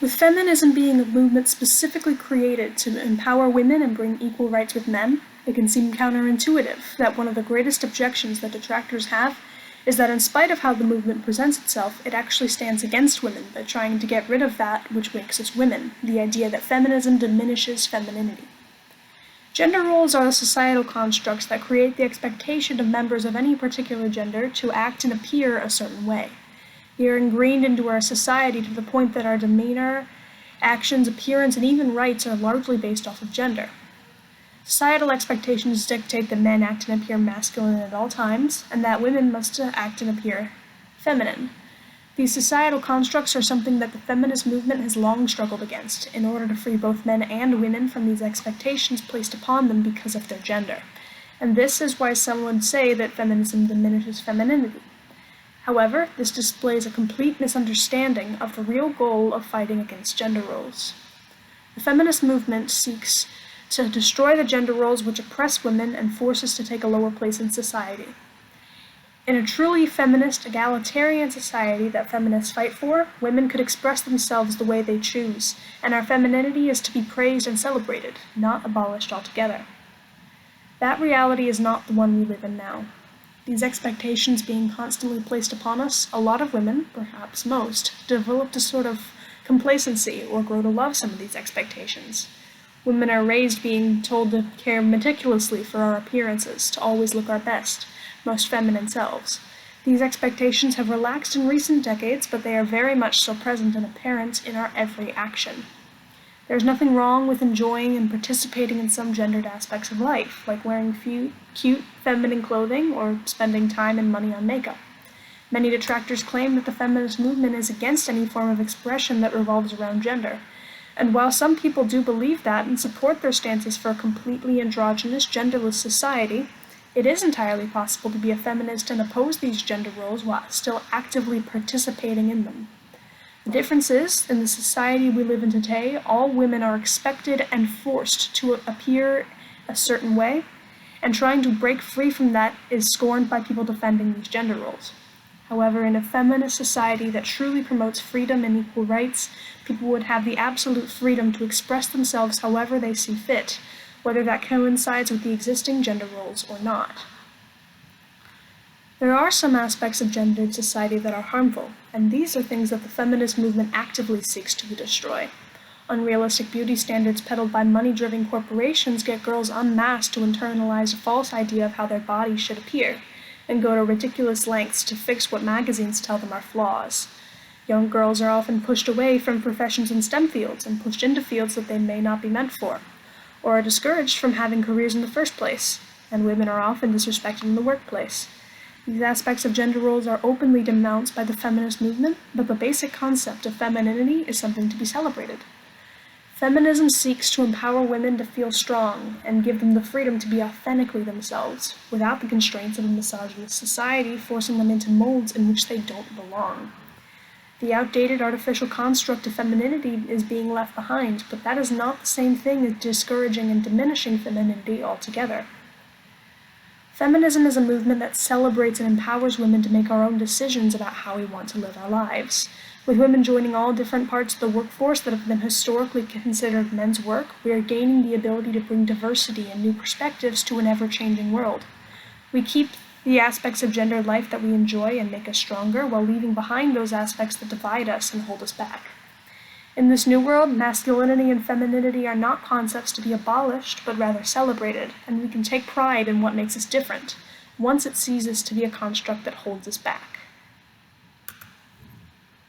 With feminism being a movement specifically created to empower women and bring equal rights with men, it can seem counterintuitive that one of the greatest objections that detractors have is that in spite of how the movement presents itself, it actually stands against women by trying to get rid of that which makes us women, the idea that feminism diminishes femininity. Gender roles are the societal constructs that create the expectation of members of any particular gender to act and appear a certain way. They are ingrained into our society to the point that our demeanor, actions, appearance, and even rights are largely based off of gender. Societal expectations dictate that men act and appear masculine at all times, and that women must act and appear feminine. These societal constructs are something that the feminist movement has long struggled against, in order to free both men and women from these expectations placed upon them because of their gender. And this is why some would say that feminism diminishes femininity. However, this displays a complete misunderstanding of the real goal of fighting against gender roles. The feminist movement seeks to destroy the gender roles which oppress women and force us to take a lower place in society. In a truly feminist, egalitarian society that feminists fight for, women could express themselves the way they choose, and our femininity is to be praised and celebrated, not abolished altogether. That reality is not the one we live in now. These expectations being constantly placed upon us, a lot of women, perhaps most, develop a sort of complacency or grow to love some of these expectations. Women are raised being told to care meticulously for our appearances, to always look our best, most feminine selves. These expectations have relaxed in recent decades, but they are very much still present and apparent in our every action. There is nothing wrong with enjoying and participating in some gendered aspects of life, like wearing cute, feminine clothing or spending time and money on makeup. Many detractors claim that the feminist movement is against any form of expression that revolves around gender. And while some people do believe that and support their stances for a completely androgynous, genderless society, it is entirely possible to be a feminist and oppose these gender roles while still actively participating in them. The difference is, in the society we live in today, all women are expected and forced to appear a certain way, and trying to break free from that is scorned by people defending these gender roles. However, in a feminist society that truly promotes freedom and equal rights, people would have the absolute freedom to express themselves however they see fit, whether that coincides with the existing gender roles or not. There are some aspects of gendered society that are harmful, and these are things that the feminist movement actively seeks to destroy. Unrealistic beauty standards peddled by money-driven corporations get girls unmasked to internalize a false idea of how their bodies should appear, and go to ridiculous lengths to fix what magazines tell them are flaws. Young girls are often pushed away from professions in STEM fields and pushed into fields that they may not be meant for, or are discouraged from having careers in the first place, and women are often disrespected in the workplace. These aspects of gender roles are openly denounced by the feminist movement, but the basic concept of femininity is something to be celebrated. Feminism seeks to empower women to feel strong and give them the freedom to be authentically themselves, without the constraints of a misogynist society forcing them into molds in which they don't belong. The outdated artificial construct of femininity is being left behind, but that is not the same thing as discouraging and diminishing femininity altogether. Feminism is a movement that celebrates and empowers women to make our own decisions about how we want to live our lives. With women joining all different parts of the workforce that have been historically considered men's work, we are gaining the ability to bring diversity and new perspectives to an ever-changing world. We keep the aspects of gendered life that we enjoy and make us stronger, while leaving behind those aspects that divide us and hold us back. In this new world, masculinity and femininity are not concepts to be abolished, but rather celebrated, and we can take pride in what makes us different, once it ceases to be a construct that holds us back.